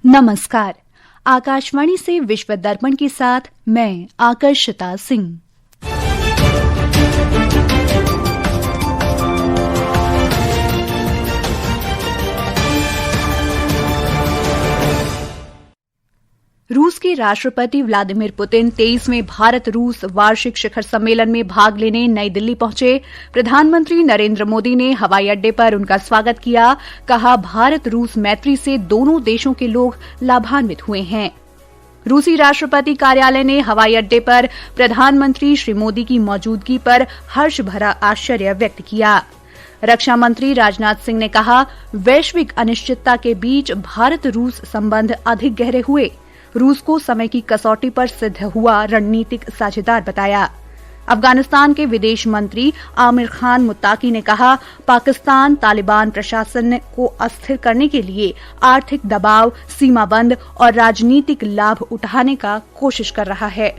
नमस्कार। आकाशवाणी से विश्व दर्पण के साथ मैं आकर्षिता सिंह। रूस के राष्ट्रपति व्लादिमीर पुतिन 23वें भारत रूस वार्षिक शिखर सम्मेलन में भाग लेने नई दिल्ली पहुंचे। प्रधानमंत्री नरेंद्र मोदी ने हवाई अड्डे पर उनका स्वागत किया। कहा, भारत रूस मैत्री से दोनों देशों के लोग लाभान्वित हुए हैं। रूसी राष्ट्रपति कार्यालय ने हवाई अड्डे पर प्रधानमंत्री श्री मोदी की मौजूदगी पर हर्ष भरा आश्चर्य व्यक्त किया। रक्षा मंत्री राजनाथ सिंह ने कहा, वैश्विक अनिश्चितता के बीच भारत रूस संबंध अधिक गहरे हुए। रूस को समय की कसौटी पर सिद्ध हुआ रणनीतिक साझेदार बताया। अफगानिस्तान के विदेश मंत्री आमिर खान मुत्ताकी ने कहा, पाकिस्तान तालिबान प्रशासन को अस्थिर करने के लिए आर्थिक दबाव, सीमाबंद और राजनीतिक लाभ उठाने का कोशिश कर रहा है।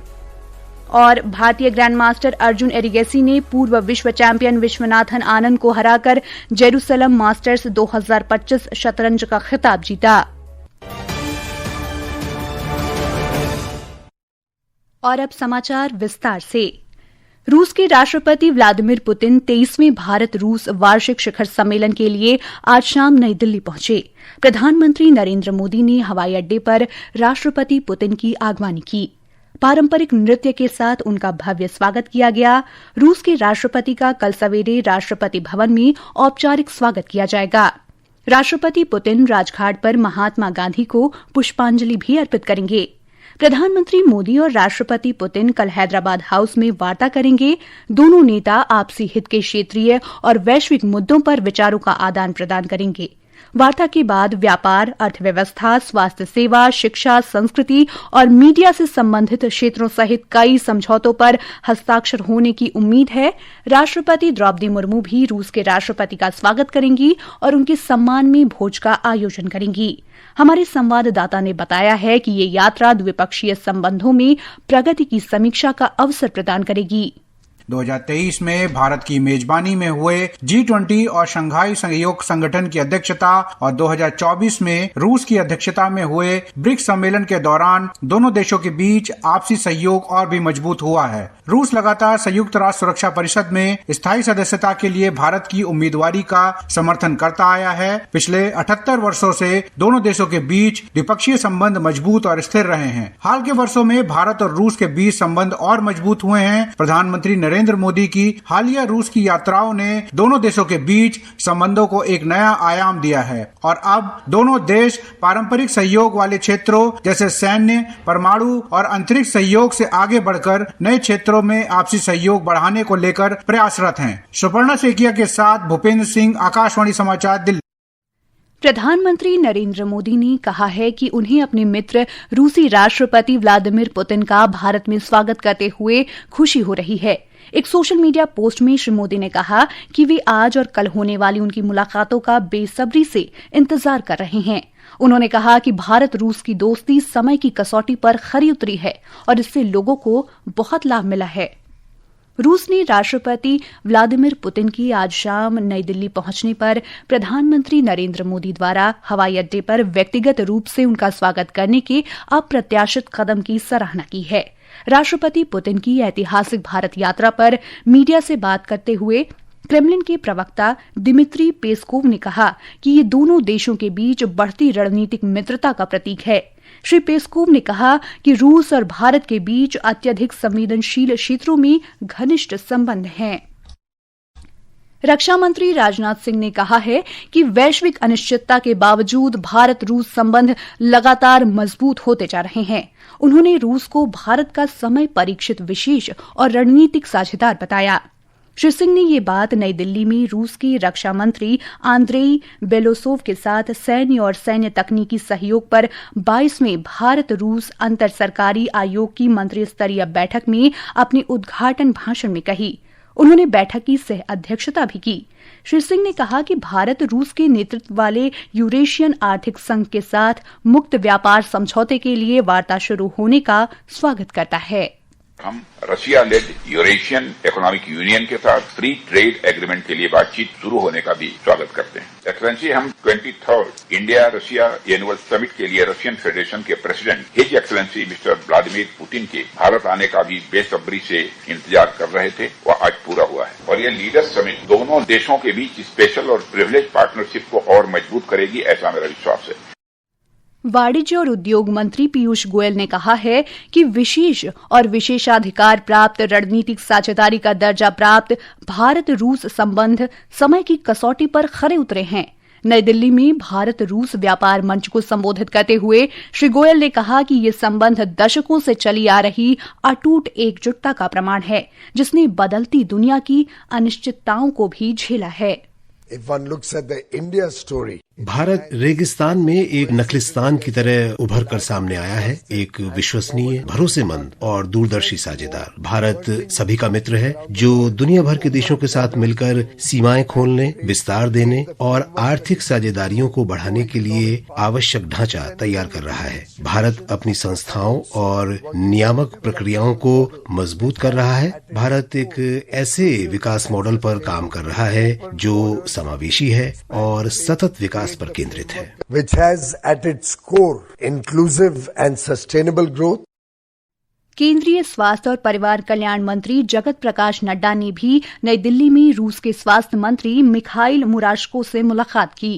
और भारतीय ग्रैंडमास्टर अर्जुन एरिगेसी ने पूर्व विश्व चैंपियन विश्वनाथन आनंद को हराकर जेरूसलम मास्टर्स 2025 शतरंज का खिताब जीता। और अब समाचार विस्तार से। रूस के राष्ट्रपति व्लादिमीर पुतिन 23वें भारत रूस वार्षिक शिखर सम्मेलन के लिए आज शाम नई दिल्ली पहुंचे। प्रधानमंत्री नरेंद्र मोदी ने हवाई अड्डे पर राष्ट्रपति पुतिन की आगवानी की। पारंपरिक नृत्य के साथ उनका भव्य स्वागत किया गया। रूस के राष्ट्रपति का कल सवेरे राष्ट्रपति भवन में औपचारिक स्वागत किया जाएगा। राष्ट्रपति पुतिन राजघाट पर महात्मा गांधी को पुष्पांजलि भी अर्पित करेंगे। प्रधानमंत्री मोदी और राष्ट्रपति पुतिन कल हैदराबाद हाउस में वार्ता करेंगे। दोनों नेता आपसी हित के क्षेत्रीय और वैश्विक मुद्दों पर विचारों का आदान प्रदान करेंगे। वार्ता के बाद व्यापार, अर्थव्यवस्था, स्वास्थ्य सेवा, शिक्षा, संस्कृति और मीडिया से संबंधित क्षेत्रों सहित कई समझौतों पर हस्ताक्षर होने की उम्मीद है। राष्ट्रपति द्रौपदी मुर्मू भी रूस के राष्ट्रपति का स्वागत करेंगी और उनके सम्मान में भोज का आयोजन करेंगी। हमारे संवाददाता ने बताया है कि ये यात्रा द्विपक्षीय संबंधों में प्रगति की समीक्षा का अवसर प्रदान करेगी। 2023 में भारत की मेजबानी में हुए G20 और शंघाई सहयोग संगठन की अध्यक्षता और 2024 में रूस की अध्यक्षता में हुए ब्रिक्स सम्मेलन के दौरान दोनों देशों के बीच आपसी सहयोग और भी मजबूत हुआ है। रूस लगातार संयुक्त राष्ट्र सुरक्षा परिषद में स्थायी सदस्यता के लिए भारत की उम्मीदवारी का समर्थन करता आया है। पिछले 78 वर्षों से दोनों देशों के बीच द्विपक्षीय संबंध मजबूत और स्थिर रहे हैं। हाल के वर्षों में भारत और रूस के बीच संबंध और मजबूत हुए हैं। प्रधानमंत्री नरेंद्र मोदी की हालिया रूस की यात्राओं ने दोनों देशों के बीच संबंधों को एक नया आयाम दिया है और अब दोनों देश पारंपरिक सहयोग वाले क्षेत्रों जैसे सैन्य, परमाणु और अंतरिक्ष सहयोग से आगे बढ़कर नए क्षेत्रों में आपसी सहयोग बढ़ाने को लेकर प्रयासरत हैं। सुपर्णा सेकिया के साथ भूपेंद्र सिंह, आकाशवाणी समाचार, दिल्ली। प्रधानमंत्री नरेंद्र मोदी ने कहा है कि उन्हें अपने मित्र रूसी राष्ट्रपति व्लादिमीर पुतिन का भारत में स्वागत करते हुए खुशी हो रही है। एक सोशल मीडिया पोस्ट में श्री मोदी ने कहा कि वे आज और कल होने वाली उनकी मुलाकातों का बेसब्री से इंतजार कर रहे हैं। उन्होंने कहा कि भारत रूस की दोस्ती समय की कसौटी पर खरी उतरी है और इससे लोगों को बहुत लाभ मिला है। रूस ने राष्ट्रपति व्लादिमीर पुतिन की आज शाम नई दिल्ली पहुंचने पर प्रधानमंत्री नरेंद्र मोदी द्वारा हवाई अड्डे पर व्यक्तिगत रूप से उनका स्वागत करने के अप्रत्याशित कदम की सराहना की है। राष्ट्रपति पुतिन की ऐतिहासिक भारत यात्रा पर मीडिया से बात करते हुए क्रेमलिन के प्रवक्ता दिमित्री पेस्कोव ने कहा कि ये दोनों देशों के बीच बढ़ती रणनीतिक मित्रता का प्रतीक है। श्री पेस्कोव ने कहा कि रूस और भारत के बीच अत्यधिक संवेदनशील क्षेत्रों में घनिष्ठ संबंध हैं। रक्षा मंत्री राजनाथ सिंह ने कहा है कि वैश्विक अनिश्चितता के बावजूद भारत रूस संबंध लगातार मजबूत होते जा रहे हैं। उन्होंने रूस को भारत का समय परीक्षित विशेष और रणनीतिक साझेदार बताया। श्री सिंह ने ये बात नई दिल्ली में रूस के रक्षा मंत्री आंद्रेई बेलोसोव के साथ सैन्य और सैन्य तकनीकी सहयोग पर 22वें भारत रूस अंतर सरकारी आयोग की मंत्री स्तरीय बैठक में अपने उद्घाटन भाषण में कही। उन्होंने बैठक की सह अध्यक्षता भी की। श्री सिंह ने कहा कि भारत रूस के नेतृत्व वाले यूरेशियन आर्थिक संघ के साथ मुक्त व्यापार समझौते के लिए वार्ता शुरू होने का स्वागत करता है। हम Russia led Eurasian economic union के साथ फ्री ट्रेड एग्रीमेंट के लिए बातचीत शुरू होने का भी स्वागत करते हैं। एक्सेलेंसी, हम 23rd India Russia annual summit के लिए रशियन फेडरेशन के president his excellency mister Vladimir Putin के भारत आने का भी बेसब्री से इंतजार कर रहे थे। वह आज पूरा हुआ है और यह लीडर्स समिट दोनों देशों के बीच स्पेशल और प्रिविलेज पार्टनरशिप को और मजबूत करेगी, ऐसा मेरा विश्वास है। वाणिज्य और उद्योग मंत्री पीयूष गोयल ने कहा है कि विशेष और विशेषाधिकार प्राप्त रणनीतिक साझेदारी का दर्जा प्राप्त भारत रूस संबंध समय की कसौटी पर खरे उतरे हैं। नई दिल्ली में भारत रूस व्यापार मंच को संबोधित करते हुए श्री गोयल ने कहा कि ये संबंध दशकों से चली आ रही अटूट एकजुटता का प्रमाण है, जिसने बदलती दुनिया की अनिश्चितताओं को भी झेला है। If one looks at the India story, Bharat रेगिस्तान में एक नखलिस्तान की तरह उभर कर सामने आया है। एक विश्वसनीय, भरोसेमंद और दूरदर्शी साझेदार। भारत सभी का मित्र है, जो दुनिया भर के देशों के साथ मिलकर सीमाएं खोलने, विस्तार देने और आर्थिक साझेदारियों को बढ़ाने के लिए आवश्यक ढांचा तैयार कर रहा है। भारत अपनी संस्थाओं और नियामक प्रक्रियाओं को मजबूत कर रहा है। भारत एक ऐसे विकास मॉडल पर काम कर रहा है जो समावेशी है और सतत विकास पर केंद्रित है, which has at its core inclusive and sustainable growth. केंद्रीय स्वास्थ्य और परिवार कल्याण मंत्री जगत प्रकाश नड्डा ने भी नई दिल्ली में रूस के स्वास्थ्य मंत्री मिखाइल मुराशको से मुलाकात की।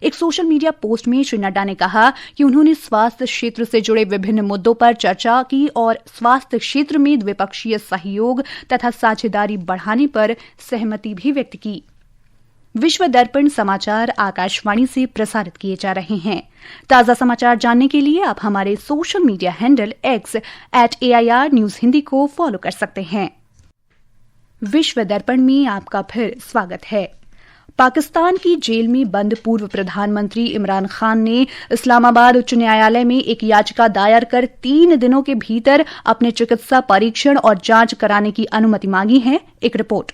एक सोशल मीडिया पोस्ट में श्री नड्डा ने कहा कि उन्होंने स्वास्थ्य क्षेत्र से जुड़े विभिन्न मुद्दों पर चर्चा की और स्वास्थ्य क्षेत्र में द्विपक्षीय सहयोग तथा साझेदारी बढ़ाने पर सहमति भी व्यक्त की। विश्व दर्पण समाचार आकाशवाणी से प्रसारित किए जा रहे हैं। ताजा समाचार जानने के लिए आप हमारे social media handle X @AIR News Hindi को फॉलो कर सकते हैं। विश्व दर्पण में आपका फिर स्वागत है। पाकिस्तान की जेल में बंद पूर्व प्रधानमंत्री इमरान खान ने इस्लामाबाद उच्च न्यायालय में एक याचिका दायर कर 3 दिनों के भीतर अपने चिकित्सा परीक्षण और जांच कराने की अनुमति मांगी है। एक report.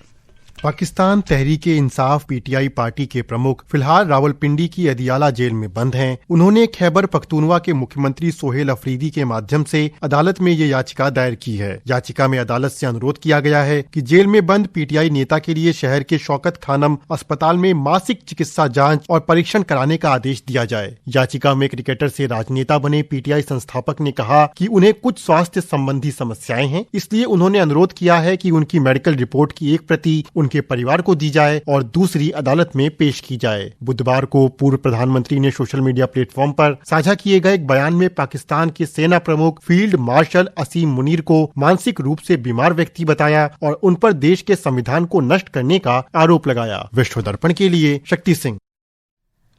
Pakistan Tehreek-e Insaf PTI party के प्रमुख फिलहाल रावलपिंडी की अदियाला जेल में बंद हैं। उन्होंने खैबर पख्तूनवा के मुख्यमंत्री सोहेल अफरीदी के माध्यम से अदालत में ये याचिका दायर की है। याचिका में अदालत से अनुरोध किया गया है कि जेल में बंद PTI नेता के लिए शहर के शौकत खानम अस्पताल में मासिक चिकित्सा जांच और परीक्षण कराने का आदेश दिया जाए। याचिका में क्रिकेटर से राजनेता बने PTI संस्थापक ने कहा कि उन्हें कुछ स्वास्थ्य संबंधी समस्याएं हैं, इसलिए उन्होंने अनुरोध किया है कि उनकी मेडिकल रिपोर्ट की एक प्रति के परिवार को दी जाए और दूसरी अदालत में पेश की जाए। बुधवार को पूर्व प्रधानमंत्री ने सोशल मीडिया प्लेटफॉर्म पर साझा किए गए एक बयान में पाकिस्तान के सेना प्रमुख फील्ड मार्शल असीम मुनीर को मानसिक रूप से बीमार व्यक्ति बताया और उन पर देश के संविधान को नष्ट करने का आरोप लगाया। विश्व दर्पण के लिए शक्ति सिंह।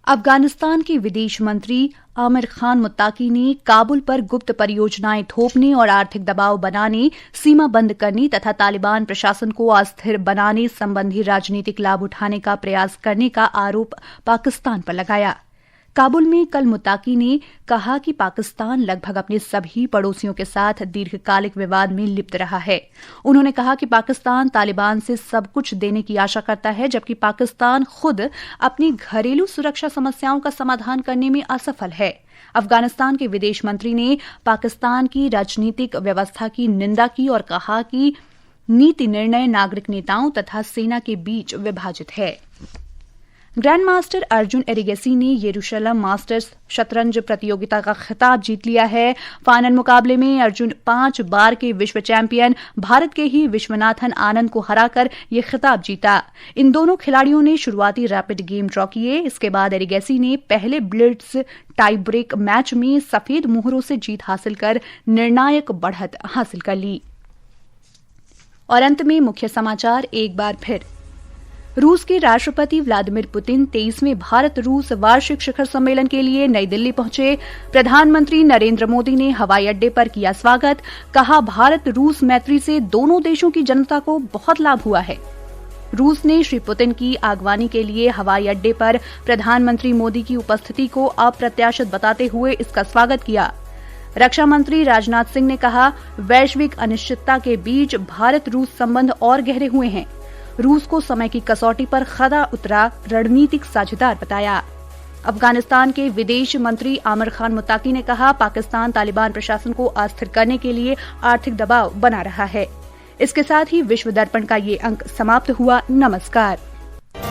अफगानिस्तान के विदेश मंत्री आमिर खान मुत्ताकी ने काबुल पर गुप्त परियोजनाएं थोपने और आर्थिक दबाव बनाने, सीमा बंद करने तथा तालिबान प्रशासन को अस्थिर बनाने संबंधी राजनीतिक लाभ उठाने का प्रयास करने का आरोप पाकिस्तान पर लगाया। काबुल में कल मुत्ताकी ने कहा कि पाकिस्तान लगभग अपने सभी पड़ोसियों के साथ दीर्घकालिक विवाद में लिप्त रहा है। उन्होंने कहा कि पाकिस्तान तालिबान से सब कुछ देने की आशा करता है, जबकि पाकिस्तान खुद अपनी घरेलू सुरक्षा समस्याओं का समाधान करने में असफल है। अफगानिस्तान के विदेश मंत्री ने पाकिस्तान की राजनीतिक व्यवस्था की निंदा की और कहा कि नीति निर्णय नागरिक नेताओं तथा सेना के बीच विभाजित है। ग्रैंड मास्टर अर्जुन एरिगेसी ने येरूशलम मास्टर्स शतरंज प्रतियोगिता का खिताब जीत लिया है। फाइनल मुकाबले में अर्जुन 5 बार के विश्व चैंपियन भारत के ही विश्वनाथन आनंद को हराकर ये खिताब जीता। इन दोनों खिलाड़ियों ने शुरुआती रैपिड गेम ड्रॉ किए। इसके बाद एरिगेसी ने पहले ब्लिट्ज टाई ब्रेक मैच में सफेद मोहरों से जीत हासिल कर निर्णायक बढ़त हासिल कर ली। और अंत में मुख्य समाचार एक बार फिर। रूस के राष्ट्रपति व्लादिमीर पुतिन 23वें भारत रूस वार्षिक शिखर सम्मेलन के लिए नई दिल्ली पहुंचे। प्रधानमंत्री नरेंद्र मोदी ने हवाई अड्डे पर किया स्वागत। कहा, भारत रूस मैत्री से दोनों देशों की जनता को बहुत लाभ हुआ है। रूस ने श्री पुतिन की आगवानी के लिए हवाई अड्डे पर प्रधानमंत्री मोदी की उपस्थिति को अप्रत्याशित बताते हुए इसका स्वागत किया। रक्षा मंत्री राजनाथ सिंह ने कहा, वैश्विक अनिश्चितता के बीच भारत रूस संबंध और गहरे हुए हैं। रूस को समय की कसौटी पर खरा उतरा रणनीतिक साझेदार बताया। अफगानिस्तान के विदेश मंत्री आमिर खान मुत्ताकी ने कहा, पाकिस्तान तालिबान प्रशासन को अस्थिर करने के लिए आर्थिक दबाव बना रहा है। इसके साथ ही विश्व दर्पण का ये अंक समाप्त हुआ। नमस्कार।